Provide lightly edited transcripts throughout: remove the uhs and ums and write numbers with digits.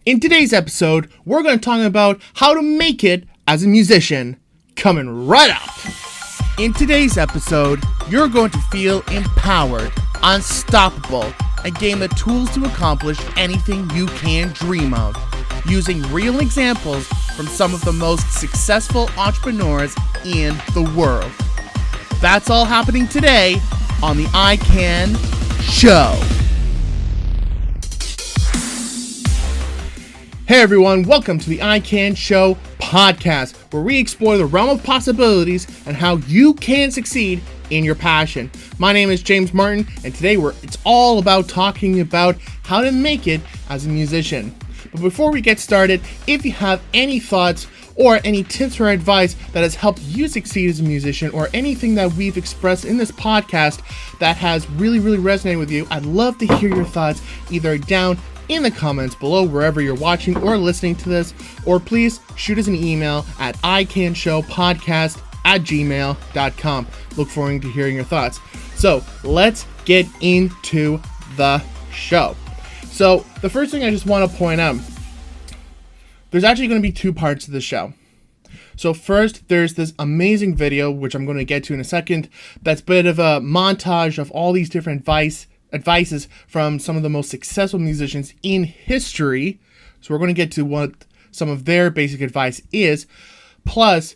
In today's episode, we're going to talk about how to make it as a musician. Coming right up. In today's episode, you're going to feel empowered, unstoppable, and gain the tools to accomplish anything you can dream of, using real examples from some of the most successful entrepreneurs in the world. That's all happening today on the I Can Show. Hey everyone, welcome to the I Can Show podcast, where we explore the realm of possibilities and how you can succeed in your passion. My name is James Martin, and today it's all about talking about how to make it as a musician. But before we get started, if you have any thoughts or any tips or advice that has helped you succeed as a musician, or anything that we've expressed in this podcast that has really resonated with you, I'd love to hear your thoughts either down in the comments below wherever you're watching or listening to this, or please shoot us an email at icanshowpodcast@gmail.com. Look forward to hearing your thoughts. So let's get into the show. So the first thing I just want to point out, there's actually going to be two parts to the show. So first, there's this amazing video, which I'm going to get to in a second, that's a bit of a montage of all these different advices from some of the most successful musicians in history. So we're going to get to what some of their basic advice is. Plus,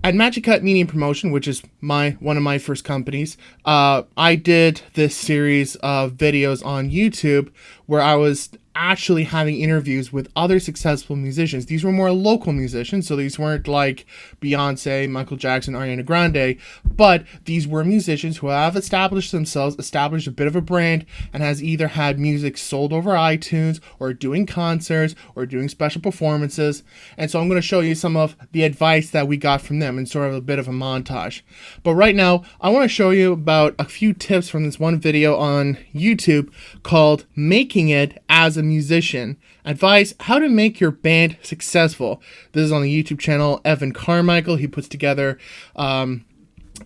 at Magic Cut Media and Promotion, which is one of my first companies, I did this series of videos on YouTube where I was actually having interviews with other successful musicians. These were more local musicians, so these weren't like Beyonce, Michael Jackson, Ariana Grande, but these were musicians who have established themselves, established a bit of a brand, and has either had music sold over iTunes, or doing concerts, or doing special performances. And so I'm going to show you some of the advice that we got from them in sort of a bit of a montage. But right now, I want to show you about a few tips from this one video on YouTube called Making It as a Musician. Advice how to make your band successful. This is on the YouTube channel Evan Carmichael. He puts together a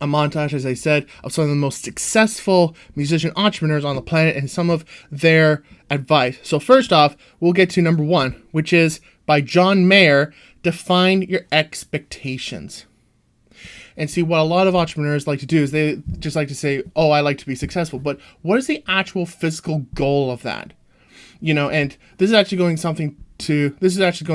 montage, as I said, of some of the most successful musician entrepreneurs on the planet and some of their advice. So first off, we'll get to number one, which is by John Mayer. Define your expectations. And see, what a lot of entrepreneurs like to do is they just like to say, oh, I like to be successful. But what is the actual physical goal of that? And this is actually going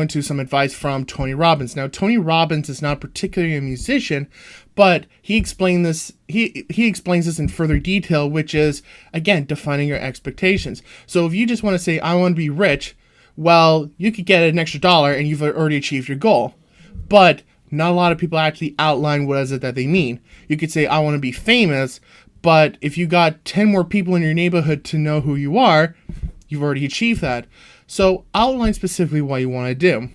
to some advice from Tony Robbins. Now, Tony Robbins is not particularly a musician, but he explains this in further detail, which is, again, defining your expectations. So if you just want to say, I want to be rich, well, you could get an extra dollar and you've already achieved your goal. But not a lot of people actually outline what is it that they mean. You could say, I want to be famous, but if you got 10 more people in your neighborhood to know who you are, you've already achieved that. So outline specifically what you want to do.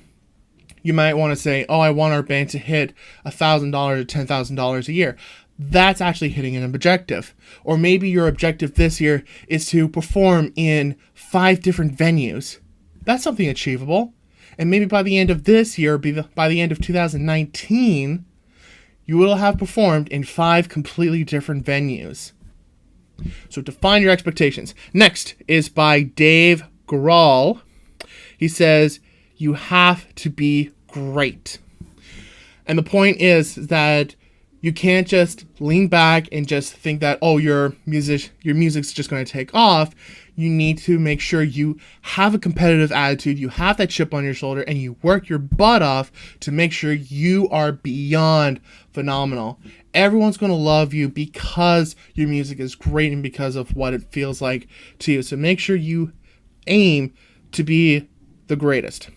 You might want to say, oh, I want our band to hit $1,000 or $10,000 a year. That's actually hitting an objective. Or maybe your objective this year is to perform in 5 different venues. That's something achievable. And maybe by the end of this year, by the end of 2019, you will have performed in 5 completely different venues. So define your expectations. Next is by Dave Grohl. He says, you have to be great. And the point is that you can't just lean back and just think that, oh, your music's just going to take off. You need to make sure you have a competitive attitude, you have that chip on your shoulder, and you work your butt off to make sure you are beyond phenomenal. Everyone's going to love you because your music is great and because of what it feels like to you. So make sure you aim to be the greatest.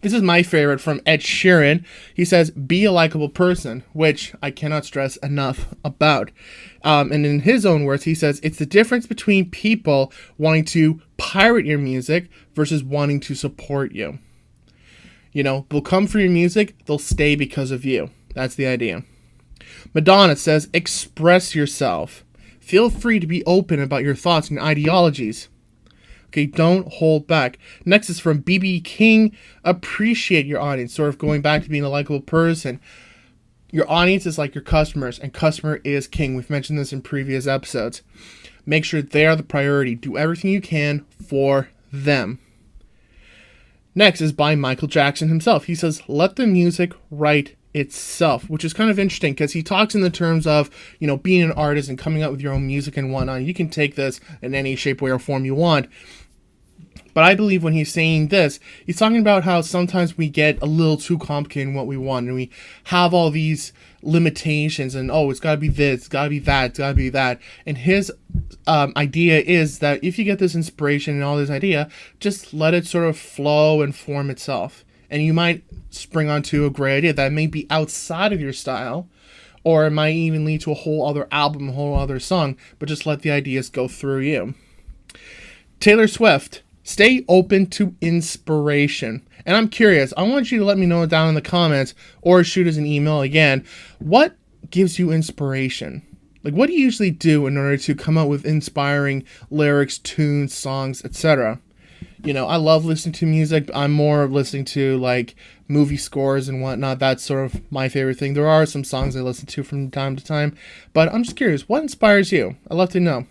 This is my favorite from Ed Sheeran. He says, be a likable person, which I cannot stress enough about. And in his own words, he says, it's the difference between people wanting to pirate your music versus wanting to support you. They'll come for your music, they'll stay because of you. That's the idea. Madonna says, express yourself. Feel free to be open about your thoughts and ideologies. Okay, don't hold back. Next is from BB King. Appreciate your audience. Sort of going back to being a likable person. Your audience is like your customers, and customer is king. We've mentioned this in previous episodes. Make sure they are the priority. Do everything you can for them. Next is by Michael Jackson himself. He says, let the music write itself, which is kind of interesting because he talks in the terms of, being an artist and coming up with your own music and whatnot. You can take this in any shape, way, or form you want. But I believe when he's saying this, he's talking about how sometimes we get a little too complicated in what we want, and we have all these limitations, and it's got to be this, it's got to be that, it's got to be that. And his idea is that if you get this inspiration and all this idea, just let it sort of flow and form itself. And you might spring onto a great idea that may be outside of your style, or it might even lead to a whole other album, a whole other song, but just let the ideas go through you. Taylor Swift. Stay open to inspiration. And I'm curious, I want you to let me know down in the comments or shoot us an email again. What gives you inspiration? Like, what do you usually do in order to come up with inspiring lyrics, tunes, songs, etc.? I love listening to music. I'm more of listening to like movie scores and whatnot. That's sort of my favorite thing. There are some songs I listen to from time to time, but I'm just curious, what inspires you? I'd love to know.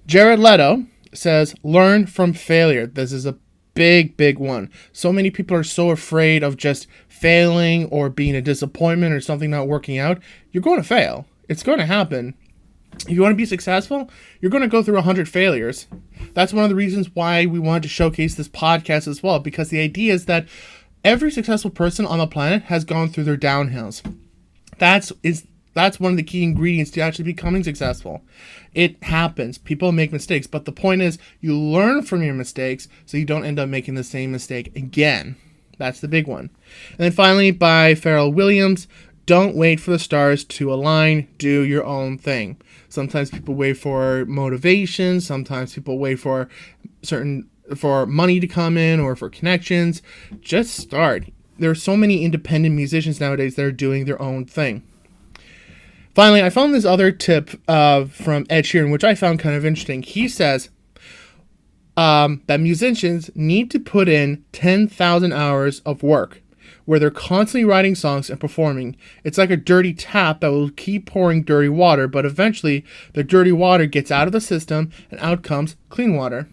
Jared Leto says, learn from failure. This is a big one. So many people are so afraid of just failing or being a disappointment or something not working out. You're going to fail. It's going to happen. If you want to be successful, you're going to go through 100 failures. That's one of the reasons why we wanted to showcase this podcast as well, because the idea is that every successful person on the planet has gone through their downhills. That's one of the key ingredients to actually becoming successful. It happens. People make mistakes. But the point is, you learn from your mistakes so you don't end up making the same mistake again. That's the big one. And then finally, by Pharrell Williams, don't wait for the stars to align. Do your own thing. Sometimes people wait for motivation. Sometimes people wait for money to come in or for connections. Just start. There are so many independent musicians nowadays that are doing their own thing. Finally, I found this other tip from Ed Sheeran, which I found kind of interesting. He says that musicians need to put in 10,000 hours of work where they're constantly writing songs and performing. It's like a dirty tap that will keep pouring dirty water, but eventually the dirty water gets out of the system and out comes clean water.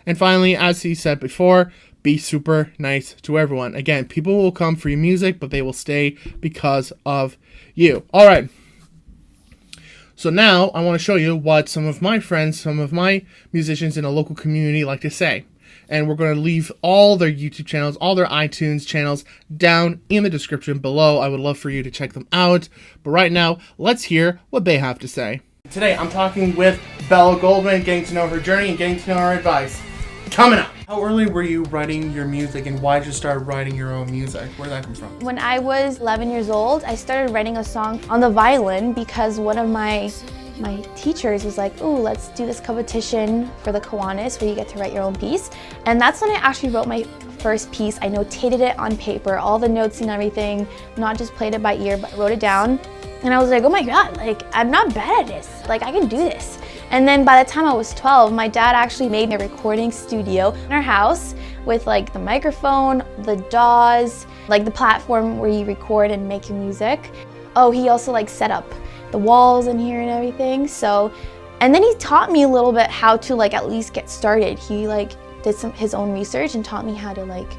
And finally, as he said before, be super nice to everyone. Again, people will come for your music, but they will stay because of you. All right. So now I want to show you what some of my friends, some of my musicians in a local community like to say. And we're going to leave all their YouTube channels, all their iTunes channels down in the description below. I would love for you to check them out. But right now, let's hear what they have to say. Today, I'm talking with Belle Goldman, getting to know her journey and getting to know her advice. Coming up. How early were you writing your music, and why did you start writing your own music? Where did that come from? When I was 11 years old, I started writing a song on the violin because one of my teachers was like, ooh, let's do this competition for the Kiwanis where you get to write your own piece. And that's when I actually wrote my first piece. I notated it on paper, all the notes and everything, not just played it by ear, but wrote it down. And I was like, oh my God, like, I'm not bad at this. Like, I can do this. And then by the time I was 12, my dad actually made a recording studio in our house with like the microphone, the DAWs, like the platform where you record and make your music. Oh, he also like set up the walls in here and everything. So, and then he taught me a little bit how to like at least get started. He like did his own research and taught me how to like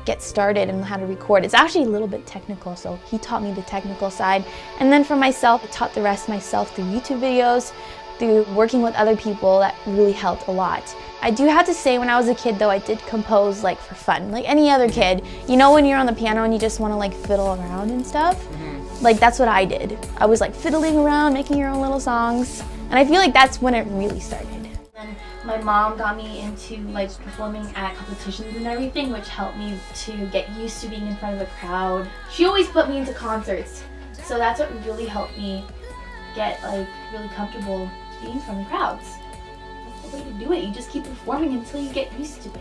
get started and how to record. It's actually a little bit technical, so he taught me the technical side. And then for myself, I taught the rest myself through YouTube videos, through working with other people. That really helped a lot. I do have to say, when I was a kid though, I did compose like for fun, like any other kid. You know, when you're on the piano and you just want to like fiddle around and stuff? Like that's what I did. I was like fiddling around, making your own little songs. And I feel like that's when it really started. And my mom got me into like performing at competitions and everything, which helped me to get used to being in front of a crowd. She always put me into concerts, so that's what really helped me get like really comfortable being in front of crowds. That's the way to do it. You just keep performing until you get used to it.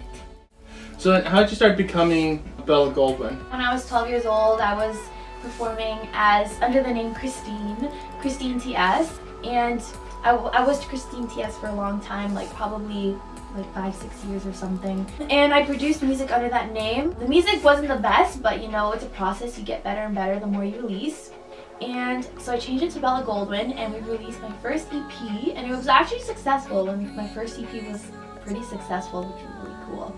So how did you start becoming Belle Goldman? When I was 12 years old, I was performing as under the name Christine TS, and I was Christine TS for a long time, like probably like 5-6 years or something. And I produced music under that name. The music wasn't the best, but you know, it's a process. You get better and better the more you release. And so I changed it to Belle Goldwin, and we released my first EP, and it was actually successful. And my first EP was pretty successful, which was really cool.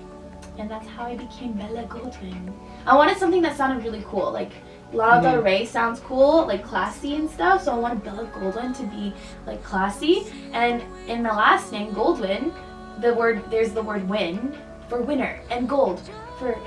and that's how I became Belle Goldman. I wanted something that sounded really cool, like Lana Del Rey sounds cool, like classy and stuff, so I wanted Belle Goldman to be like classy. And in my last name, Goldwin, there's the word win for winner, and gold for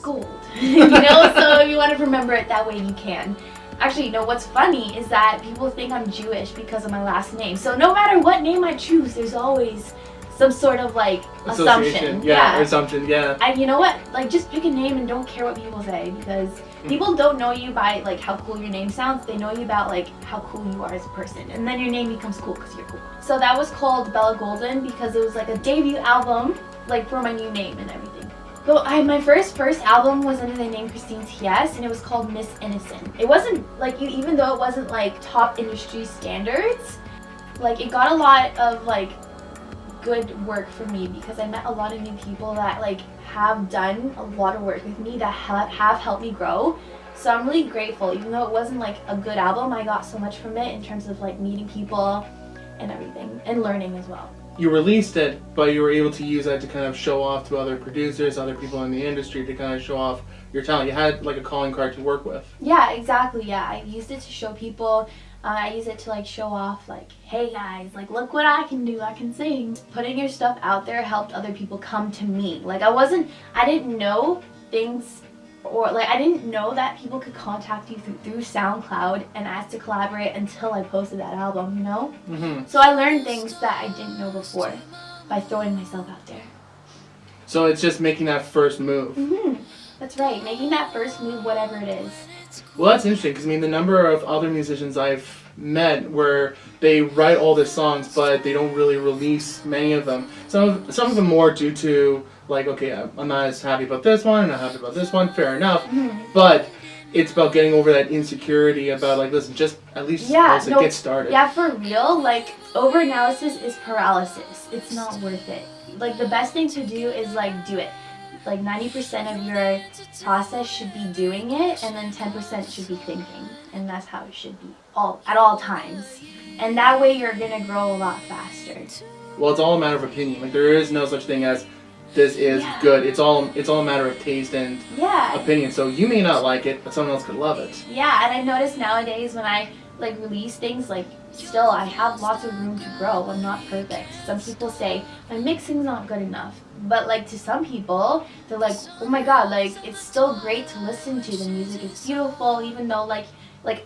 gold. You know, so if you want to remember it that way, you can. Actually, you know what's funny is that people think I'm Jewish because of my last name. So no matter what name I choose, there's always some sort of like assumption. Yeah, assumption, yeah. And you know what? Like, just pick a name and don't care what people say, because people don't know you by like how cool your name sounds. They know you about like how cool you are as a person, and then your name becomes cool because you're cool. So that was called Belle Goldman because it was like a debut album, like for my new name and everything. So my first album was under the name Christine T.S. and it was called Miss Innocent. It wasn't like, even though it wasn't like top industry standards, like it got a lot of like good work for me because I met a lot of new people that like have done a lot of work with me that have helped me grow. So I'm really grateful. Even though it wasn't like a good album, I got so much from it in terms of like meeting people and everything, and learning as well. You released it, but you were able to use that to kind of show off to other producers, other people in the industry, to kind of show off your talent. You had like a calling card to work with. Yeah, exactly. Yeah, I used it to show people. I use it to like show off, like, hey guys, like look what I can do, I can sing. Putting your stuff out there helped other people come to me. Like I didn't know things, or like I didn't know that people could contact you through SoundCloud and ask to collaborate until I posted that album, you know? Mm-hmm. So I learned things that I didn't know before by throwing myself out there. So it's just making that first move. Mm-hmm. That's right, making that first move, whatever it is. Well, that's interesting, because I mean, the number of other musicians I've met where they write all their songs, but they don't really release many of them. Some of them more due to, like, okay, I'm not as happy about this one, I'm not happy about this one, fair enough. Mm-hmm. But it's about getting over that insecurity about, like, listen, just at least get started. Yeah, for real, like, overanalysis is paralysis. It's not worth it. Like, the best thing to do is, like, do it. Like 90% of your process should be doing it, and then 10% should be thinking, and that's how it should be at all times. And that way you're gonna grow a lot faster. Well, it's all a matter of opinion. Like there is no such thing as this is good. It's all a matter of taste and opinion. So you may not like it, but someone else could love it. Yeah, and I notice nowadays when I like release things, like still I have lots of room to grow. I'm not perfect. Some people say my mixing's not good enough. But like to some people, they're like, oh my god, like it's still great to listen to. The music is beautiful, even though like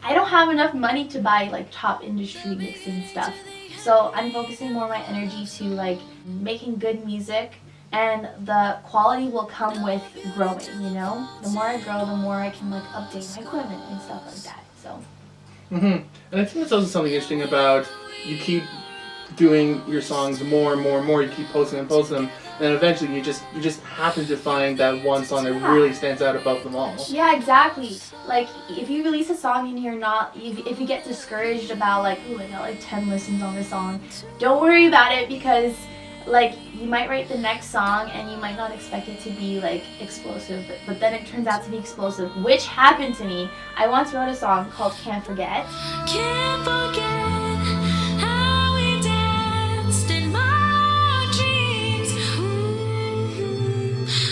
I don't have enough money to buy like top industry mixing stuff. So I'm focusing more of my energy to like making good music, and the quality will come with growing, you know? The more I grow, the more I can like update my equipment and stuff like that. So. And I think that's also something interesting about you keep doing your songs more and more and more. You keep posting and posting them, and eventually you just happen to find that one song that really stands out above them all. Yeah, exactly. Like if you release a song and you're not, if you get discouraged about like, ooh, I got like 10 listens on this song, don't worry about it, because like you might write the next song and you might not expect it to be like explosive, but then it turns out to be explosive, which happened to me. I once wrote a song called Can't Forget. Can't forget how we danced in my dreams.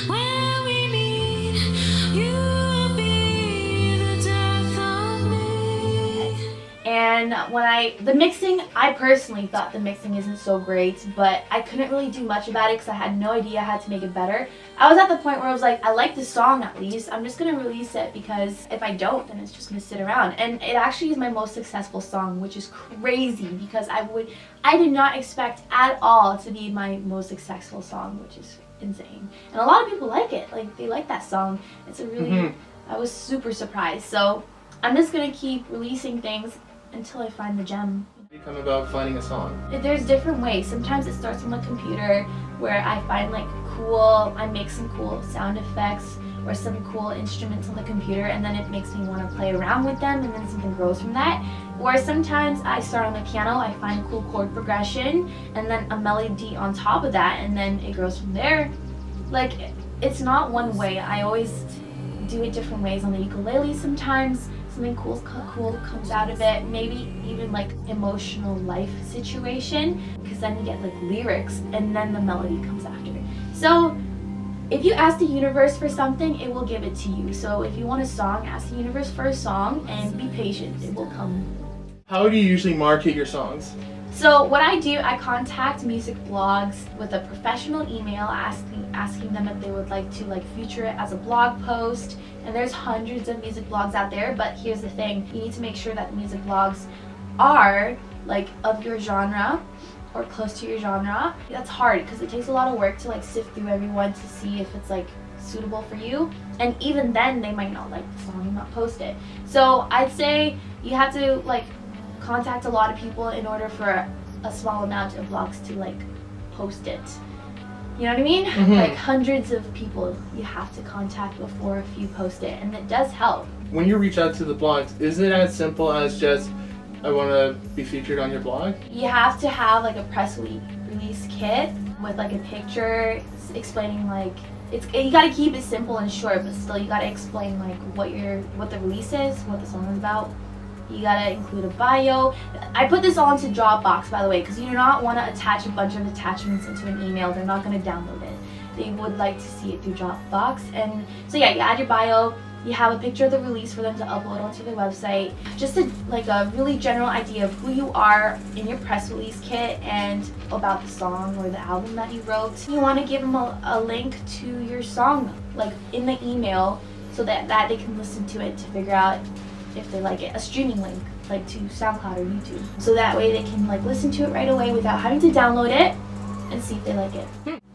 When we meet, you'll be the death of me. And when the mixing, I personally thought the mixing isn't so great, but I couldn't really do much about it because I had no idea how to make it better. I was at the point where I was like, I like the song at least, I'm just gonna release it, because if I don't, then it's just gonna sit around. And it actually is my most successful song, which is crazy, because I did not expect at all to be my most successful song, which is insane. And a lot of people like it, like they like that song. It's a really, I was super surprised. So I'm just gonna keep releasing things until I find the gem. Come about finding a song? There's different ways. Sometimes it starts on the computer, where I find like I make some cool sound effects or some cool instruments on the computer, and then it makes me want to play around with them, and then something grows from that. Or sometimes I start on the piano, I find cool chord progression, and then a melody on top of that, and then it grows from there. Like, it's not one way. I always do it different ways. On the ukulele sometimes something cool comes out of it, maybe even like emotional life situation, because then you get like lyrics and then the melody comes after. So if you ask the universe for something, it will give it to you. So if you want a song, ask the universe for a song and be patient. It will come. How do you usually market your songs? So what I do, I contact music blogs with a professional email asking them if they would like to feature it as a blog post. And there's hundreds of music blogs out there, but here's the thing. You need to make sure that the music blogs are of your genre or close to your genre. That's hard because it takes a lot of work to sift through everyone to see if it's suitable for you. And even then they might not like the song and not post it. So I'd say you have to contact a lot of people in order for a small amount of blogs to post it. You know what I mean? Mm-hmm. Hundreds of people you have to contact before a few post it, and it does help. When you reach out to the blogs, is it as simple as just, I want to be featured on your blog? You have to have a press release kit with a picture explaining you gotta keep it simple and short, but still you gotta explain what the release is, what the song is about. You gotta include a bio. I put this all into Dropbox, by the way, because you do not want to attach a bunch of attachments into an email. They're not going to download it. They would like to see it through Dropbox. And so yeah, you add your bio. You have a picture of the release for them to upload onto their website. Just a really general idea of who you are in your press release kit and about the song or the album that you wrote. You want to give them a link to your song, in the email, so that they can listen to it to figure out if they like it. A streaming link, to SoundCloud or YouTube. So that way they can listen to it right away without having to download it and see if they like it.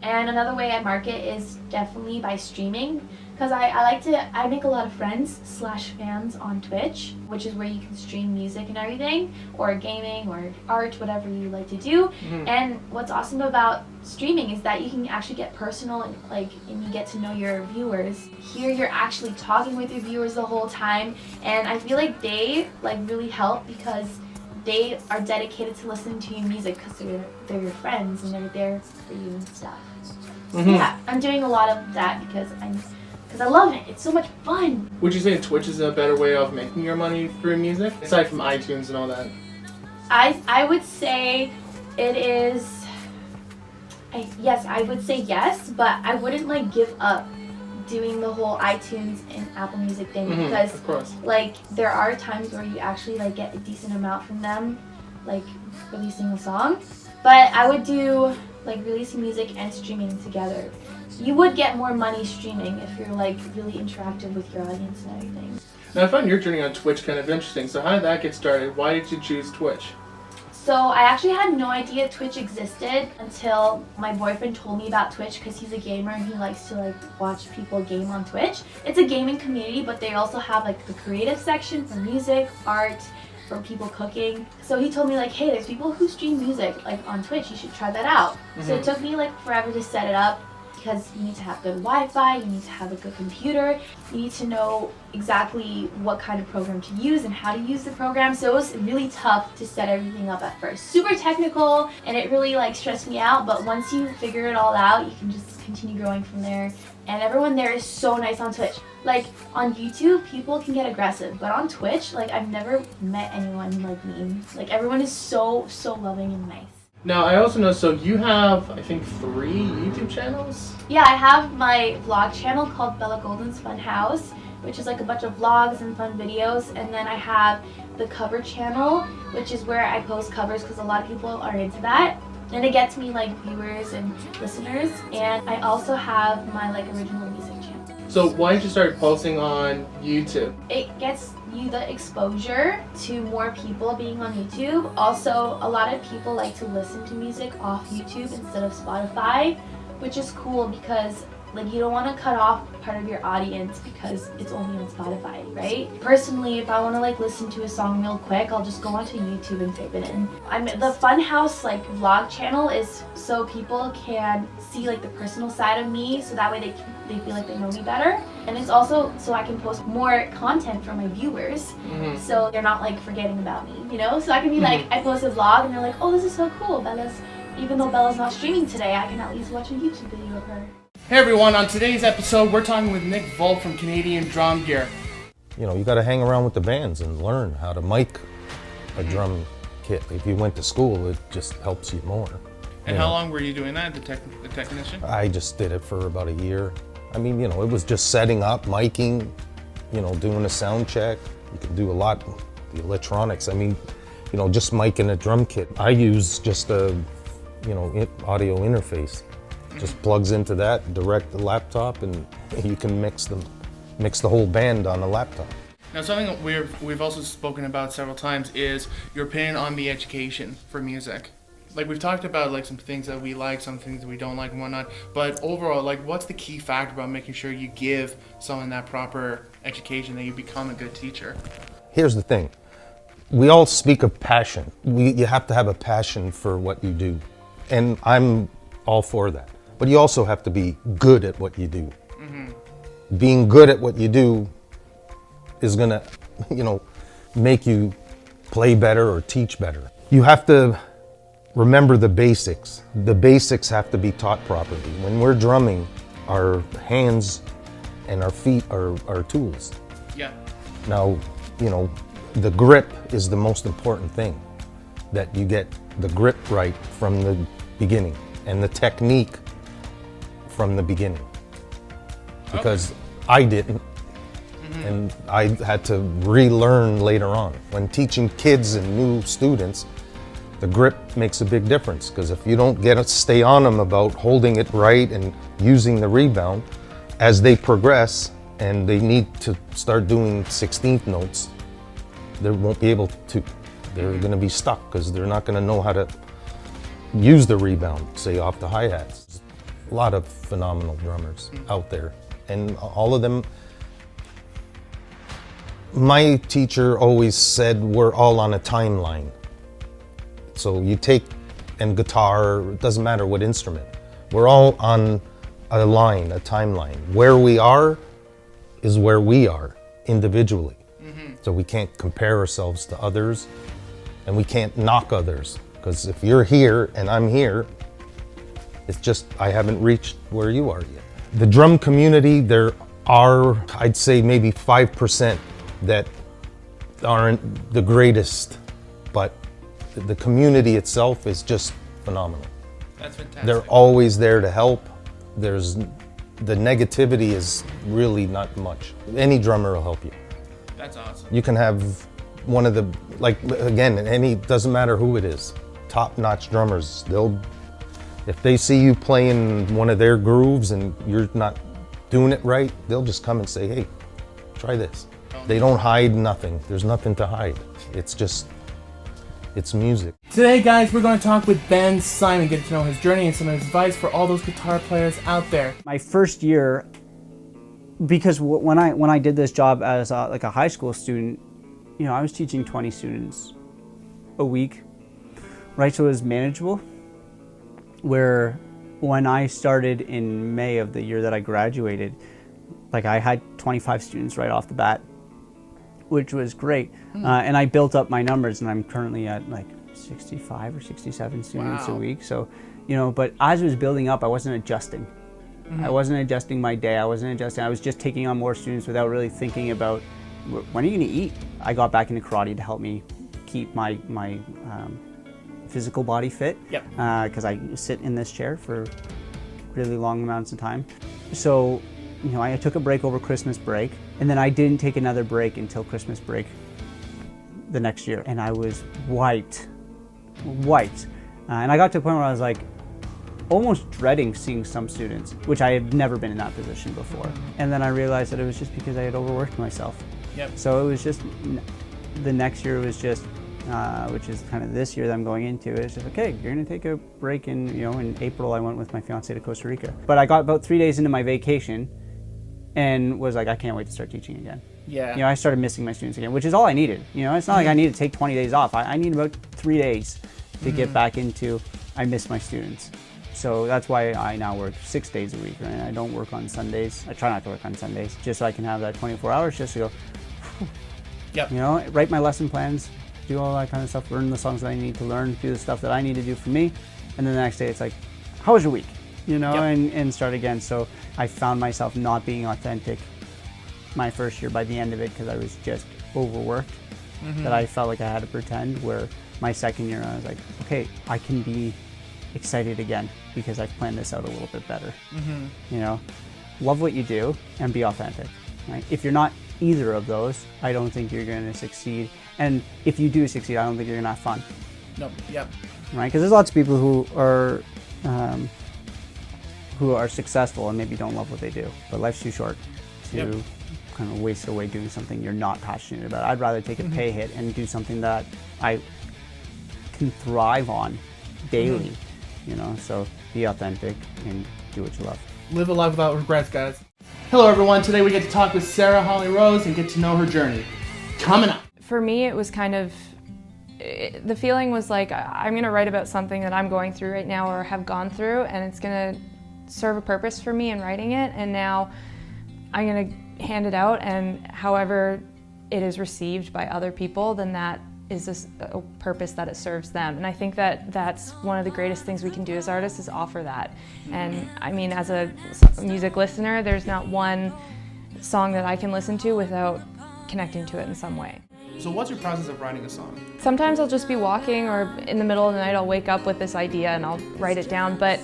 And another way I market is definitely by streaming, because I make a lot of friends/fans on Twitch, which is where you can stream music and everything, or gaming or art, whatever you like to do. Mm-hmm. And what's awesome about streaming is that you can actually get personal and you get to know your viewers. Here you're actually talking with your viewers the whole time, and I feel like they really help because they are dedicated to listening to your music because they're your friends and they're there for you and stuff. So yeah, I'm doing a lot of that because I love it. It's so much fun. Would you say Twitch is a better way of making your money through music, aside from iTunes and all that? I would say it is. Yes, I would say yes, but I wouldn't give up doing the whole iTunes and Apple Music thing because of course. There are times where you actually get a decent amount from them, releasing a song. But I would do releasing music and streaming together. You would get more money streaming if you're really interactive with your audience and everything. Now I find your journey on Twitch kind of interesting. So how did that get started? Why did you choose Twitch? So I actually had no idea Twitch existed until my boyfriend told me about Twitch because he's a gamer and he likes to watch people game on Twitch. It's a gaming community, but they also have the creative section for music, art, for people cooking. So he told me hey, there's people who stream music on Twitch. You should try that out. So it took me forever to set it up because you need to have good Wi-Fi, you need to have a good computer, you need to know exactly what kind of program to use and how to use the program. So it was really tough to set everything up at first. Super technical, and it really stressed me out, but once you figure it all out, you can just continue growing from there. And everyone there is so nice on Twitch. On YouTube, people can get aggressive, but on Twitch, I've never met anyone like me. Everyone is so loving and nice. Now I also know, so you have, I think, 3 YouTube channels? Yeah, I have my vlog channel called Belle Goldman's Fun House, which is a bunch of vlogs and fun videos. And then I have the cover channel, which is where I post covers because a lot of people are into that. And it gets me viewers and listeners. And I also have my original music channel. So why did you start posting on YouTube? It gets you the exposure to more people being on YouTube. Also, a lot of people like to listen to music off YouTube instead of Spotify, which is cool because you don't want to cut off part of your audience because it's only on Spotify, right? Personally, if I want to listen to a song real quick, I'll just go onto YouTube and type it in. The Funhouse vlog channel is so people can see the personal side of me, so that way they feel they know me better. And it's also so I can post more content for my viewers, so they're not forgetting about me, So I can be I post a vlog and they're oh, this is so cool. Even though Bella's not streaming today, I can at least watch a YouTube video of her. Hey everyone, on today's episode, we're talking with Nick Volpe from Canadian Drum Gear. You got to hang around with the bands and learn how to mic a drum kit. If you went to school, it just helps you more. And how long were you doing that, the technician? I just did it for about a year. I mean, it was just setting up, miking, doing a sound check. You can do a lot, the electronics. I mean, just miking a drum kit. I use just a, audio interface. Just plugs into that, direct the laptop, and you can mix the whole band on a laptop. Now, something that we've also spoken about several times is your opinion on the education for music. Like, we've talked about, like, some things that we like, some things that we don't like and whatnot, but overall, like, what's the key factor about making sure you give someone that proper education, that you become a good teacher? Here's the thing. We all speak of passion. You have to have a passion for what you do, and I'm all for that. But you also have to be good at what you do. Being good at what you do is gonna, make you play better or teach better. You have to remember the basics. The basics have to be taught properly. When we're drumming, our hands and our feet are tools. Yeah. Now, the grip is the most important thing, that you get the grip right from the beginning and the technique from the beginning. Because I didn't, and I had to relearn later on. When teaching kids and new students, the grip makes a big difference, because if you don't stay on them about holding it right and using the rebound, as they progress and they need to start doing 16th notes, they won't be able to. They're going to be stuck because they're not going to know how to use the rebound, say off the hi-hats. A lot of phenomenal drummers out there, and all of them. My teacher always said we're all on a timeline. So you take, and guitar, it doesn't matter what instrument, we're all on a line, a timeline. Where we are is where we are individually. So we can't compare ourselves to others, and we can't knock others, because if you're here and I'm here, it's just I haven't reached where you are yet. The drum community, there are, I'd say, maybe 5% that aren't the greatest, but the community itself is just phenomenal. That's fantastic. They're always there to help. The negativity is really not much. Any drummer will help you. That's awesome. You can have one of the, doesn't matter who it is, top-notch drummers. If they see you playing one of their grooves and you're not doing it right, they'll just come and say, hey, try this. They don't hide nothing. There's nothing to hide. It's music. Today, guys, we're going to talk with Ben Simon, get to know his journey and some advice for all those guitar players out there. My first year, because when I did this job as a high school student, I was teaching 20 students a week, right? So it was manageable. Where when I started in May of the year that I graduated, I had 25 students right off the bat, which was great. And I built up my numbers, and I'm currently at 65 or 67 students a week. So, but as it was building up, I wasn't adjusting. I wasn't adjusting my day. I was just taking on more students without really thinking about when are you going to eat. I got back into karate to help me keep my physical body fit. Yep. Because I sit in this chair for really long amounts of time. So, I took a break over Christmas break, and then I didn't take another break until Christmas break the next year, and I was wiped. And I got to a point where I was almost dreading seeing some students, which I had never been in that position before. And then I realized that it was just because I had overworked myself. Yep. So it was just, the next year was just, which is kind of this year that I'm going into, it's just okay, you're gonna take a break in April I went with my fiance to Costa Rica. But I got about 3 days into my vacation and was I can't wait to start teaching again. Yeah. I started missing my students again, which is all I needed. It's not like I need to take 20 days off. I need about 3 days to get back into, I miss my students. So that's why I now work 6 days a week, right? I don't work on Sundays. I try not to work on Sundays, just so I can have that 24 hours just to go, Yep. Write my lesson plans, do all that kind of stuff, learn the songs that I need to learn, do the stuff that I need to do for me. And then the next day it's how was your week? Yep. And start again. So I found myself not being authentic my first year by the end of it, because I was just overworked, that I felt like I had to pretend, where my second year I was okay, I can be excited again because I've planned this out a little bit better. You know, love what you do and be authentic. Right? If you're not either of those, I don't think you're going to succeed. And if you do succeed, I don't think you're going to have fun. Nope. Yep. Right? Because there's lots of people who are successful and maybe don't love what they do. But life's too short to kind of waste away doing something you're not passionate about. I'd rather take a pay hit and do something that I can thrive on daily. You know, so be authentic and do what you love. Live a life without regrets, guys. Hello, everyone. Today we get to talk with Sara Holly Rose and get to know her journey. Coming up. For me, it was kind of, the feeling was like, I'm going to write about something that I'm going through right now or have gone through, and it's going to serve a purpose for me in writing it, and now I'm going to hand it out, and however it is received by other people, then that is a purpose that it serves them. And I think that that's one of the greatest things we can do as artists is offer that. And I mean, as a music listener, there's not one song that I can listen to without connecting to it in some way. So what's your process of writing a song? Sometimes I'll just be walking, or in the middle of the night I'll wake up with this idea and I'll write it down, but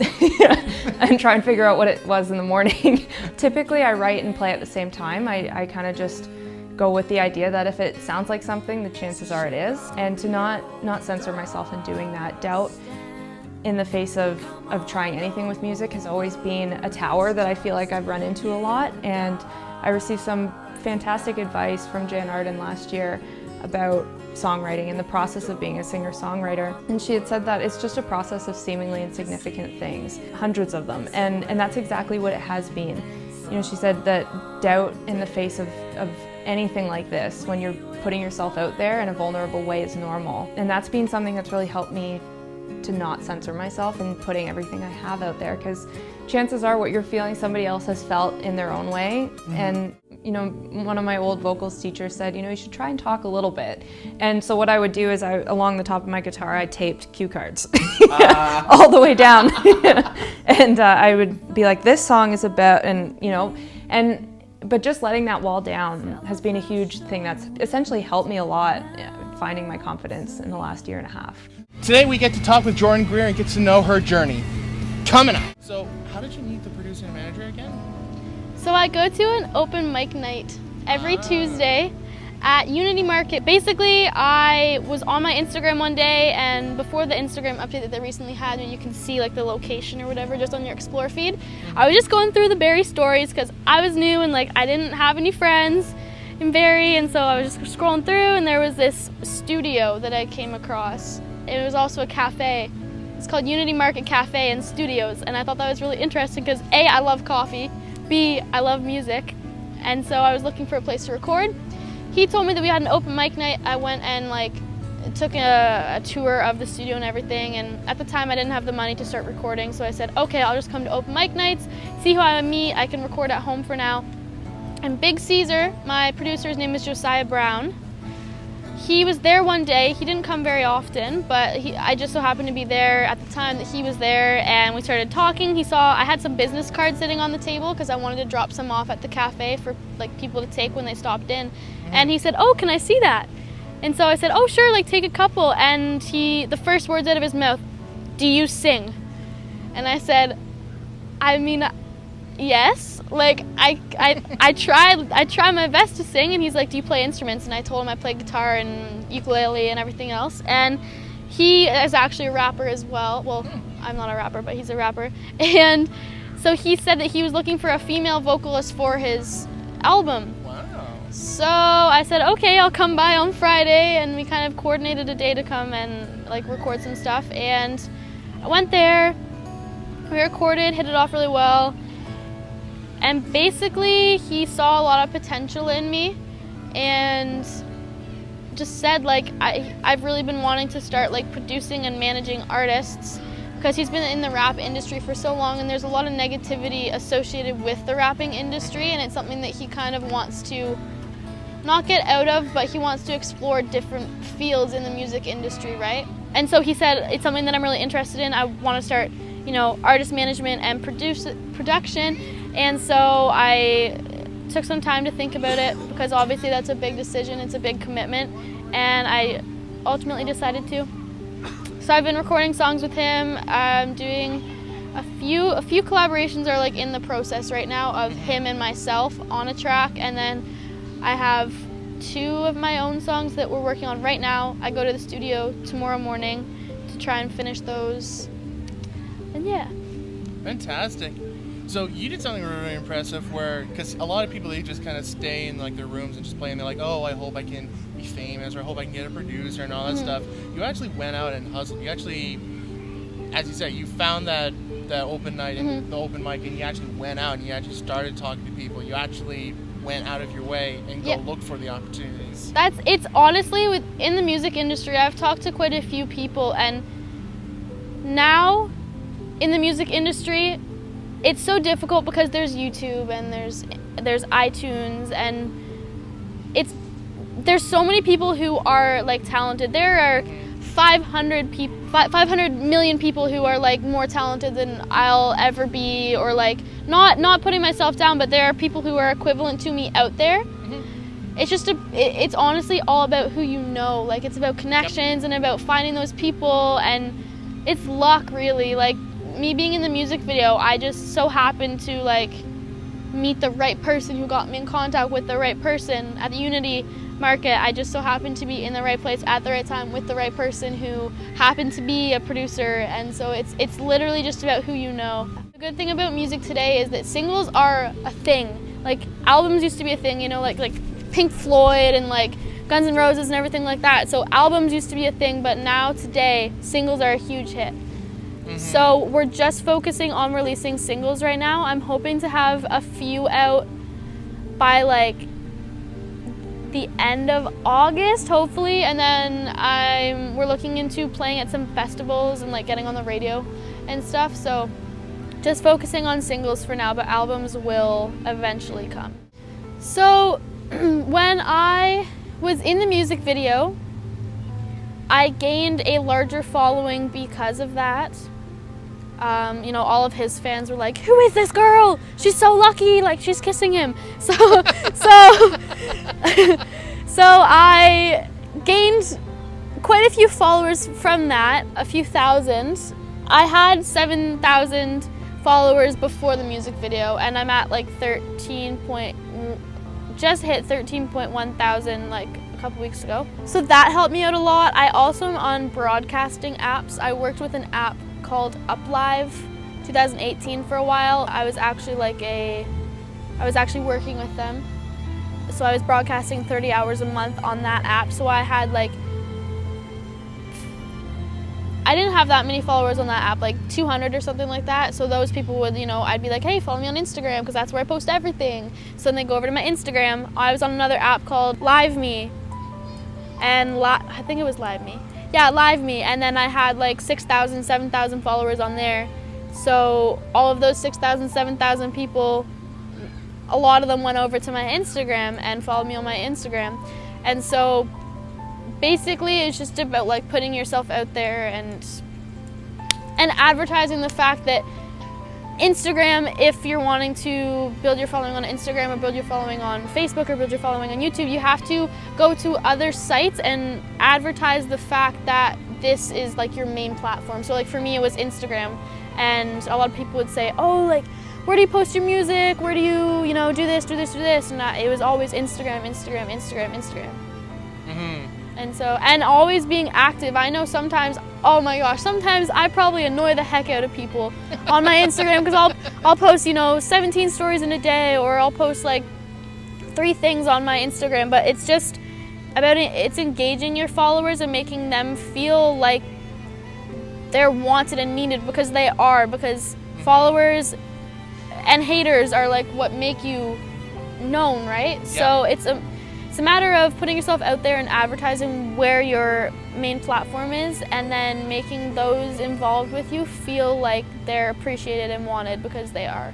and try and figure out what it was in the morning. Typically I write and play at the same time. I kind of just go with the idea that if it sounds like something, the chances are it is, and to not censor myself in doing that. Doubt in the face of trying anything with music has always been a tower that I feel like I've run into a lot, and I received some fantastic advice from Jan Arden last year about songwriting and the process of being a singer-songwriter. And she had said that it's just a process of seemingly insignificant things, hundreds of them, and that's exactly what it has been. You know, she said that doubt in the face of anything like this, when you're putting yourself out there in a vulnerable way, is normal. And that's been something that's really helped me to not censor myself and putting everything I have out there, because chances are what you're feeling somebody else has felt in their own way. And you know, one of my old vocals teachers said, you know, you should try and talk a little bit. And so what I would do is along the top of my guitar, I taped cue cards all the way down. And I would be like, this song is about, and you know, but just letting that wall down has been a huge thing that's essentially helped me a lot finding my confidence in the last year and a half. Today we get to talk with Jordyn Greer and get to know her journey. Coming up. So how did you meet the producer and manager again? So I go to an open mic night every Tuesday at Unity Market. Basically, I was on my Instagram one day, and before the Instagram update that they recently had, you can see like the location or whatever just on your Explore feed. I was just going through the Barrie stories because I was new and like I didn't have any friends in Barrie, and so I was just scrolling through, and there was this studio that I came across. It was also a cafe. It's called Unity Market Cafe and Studios, and I thought that was really interesting because A, I love coffee, B, I love music, and so I was looking for a place to record. He told me that we had an open mic night. I went and like took a tour of the studio and everything, and at the time I didn't have the money to start recording, so I said, okay, I'll just come to open mic nights, see who I meet, I can record at home for now. And Big Caesar, my producer's name is Josiah Brown, he was there one day. He didn't come very often, but I just so happened to be there at the time that he was there, and we started talking. He saw I had some business cards sitting on the table because I wanted to drop some off at the cafe for like people to take when they stopped in. And he said, oh, can I see that? And so I said, oh, sure, like take a couple. And the first words out of his mouth, do you sing? And I said, I mean, yes. Like I try my best to sing. And he's like, do you play instruments? And I told him I play guitar and ukulele and everything else. And he is actually a rapper as well. Well, I'm not a rapper, but he's a rapper. And so he said that he was looking for a female vocalist for his album. So I said, okay, I'll come by on Friday, and we kind of coordinated a day to come and like record some stuff. And I went there, we recorded, hit it off really well. And basically he saw a lot of potential in me and just said like, I've really been wanting to start like producing and managing artists, because he's been in the rap industry for so long, and there's a lot of negativity associated with the rapping industry, and it's something that he kind of wants to not get out of, but he wants to explore different fields in the music industry, right? And so he said, it's something that I'm really interested in. I want to start, you know, artist management and production. And so I took some time to think about it, because obviously that's a big decision, it's a big commitment, and I ultimately decided to. So I've been recording songs with him. I'm doing a few collaborations are like in the process right now of him and myself on a track, and then I have 2 of my own songs that we're working on right now. I go to the studio tomorrow morning to try and finish those. And yeah. Fantastic. So you did something really, really impressive where, because a lot of people, they just kind of stay in like their rooms and just play, and they're like, oh, I hope I can be famous, or I hope I can get a producer and all that stuff. You actually went out and hustled. You actually, as you said, you found that open night and the open mic, and you actually went out and you actually started talking to people. You actually went out of your way and go look for the opportunities. It's honestly, in the music industry, I've talked to quite a few people, and now in the music industry, it's so difficult because there's YouTube and there's iTunes, and there's so many people who are like talented. There are 500 million people who are like more talented than I'll ever be, or like not putting myself down, but there are people who are equivalent to me out there. It's just it's honestly all about who you know. Like, it's about connections and about finding those people, and it's luck, really. Like, me being in the music video, I just so happened to like meet the right person who got me in contact with the right person at the Unity Market. I just so happened to be in the right place at the right time with the right person who happened to be a producer, and so it's literally just about who you know. The good thing about music today is that singles are a thing. Like, albums used to be a thing, you know, like Pink Floyd and like Guns N' Roses and everything like that. So albums used to be a thing, but now today singles are a huge hit. So we're just focusing on releasing singles right now. I'm hoping to have a few out by like the end of August, hopefully, and then we're looking into playing at some festivals and like getting on the radio and stuff. So just focusing on singles for now, but albums will eventually come. So when I was in the music video, I gained a larger following because of that. You know, all of his fans were like, "Who is this girl? She's so lucky, like she's kissing him." So I gained quite a few followers from that, a few thousand. I had 7,000 followers before the music video, and I'm at like just hit 13.1 thousand like a couple weeks ago. So that helped me out a lot. I also am on broadcasting apps. I worked with an app called UpLive 2018 for a while. I was actually working with them. So I was broadcasting 30 hours a month on that app. So I had like, I didn't have that many followers on that app, like 200 or something like that. So those people would, you know, I'd be like, hey, follow me on Instagram, because that's where I post everything. So then they go over to my Instagram. I was on another app called LiveMe, and I think it was LiveMe. Yeah, LiveMe, and then I had like 6,000, 7,000 followers on there. So all of those 6,000, 7,000 people, a lot of them went over to my Instagram and followed me on my Instagram. And so basically it's just about like putting yourself out there and advertising the fact that Instagram, if you're wanting to build your following on Instagram or build your following on Facebook or build your following on YouTube, you have to go to other sites and advertise the fact that this is like your main platform. So like for me, it was Instagram, and a lot of people would say, oh, like, where do you post your music? Where do you know, do this, do this, do this? And it was always Instagram, Instagram, Instagram, Instagram. And so, and always being active. I know sometimes, oh my gosh, sometimes I probably annoy the heck out of people on my Instagram, because I'll post, you know, 17 stories in a day, or I'll post like 3 things on my Instagram. But it's just about it's engaging your followers and making them feel like they're wanted and needed, because they are, because followers and haters are like what make you known, right? Yeah. So it's a matter of putting yourself out there and advertising where your main platform is, and then making those involved with you feel like they're appreciated and wanted, because they are.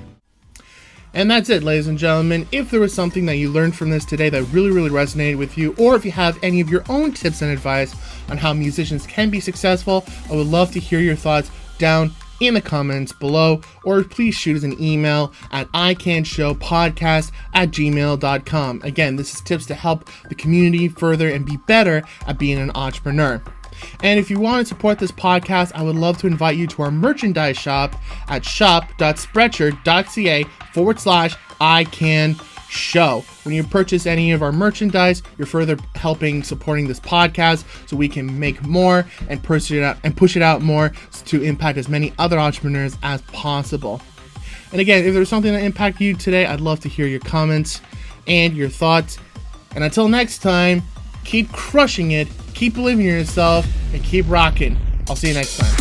And that's it, ladies and gentlemen. If there was something that you learned from this today that really, really resonated with you, or if you have any of your own tips and advice on how musicians can be successful, I would love to hear your thoughts down in the comments below, or please shoot us an email at icanshowpodcast@gmail.com. Again, this is tips to help the community further and be better at being an entrepreneur. And if you want to support this podcast, I would love to invite you to our merchandise shop at shop.spreadshirt.ca/iCanShow. When you purchase any of our merchandise, you're further helping supporting this podcast so we can make more and push it out more to impact as many other entrepreneurs as possible. And again, if there's something that impacted you today, I'd love to hear your comments and your thoughts. And until next time, keep crushing it, keep believing in yourself, and keep rocking. I'll see you next time.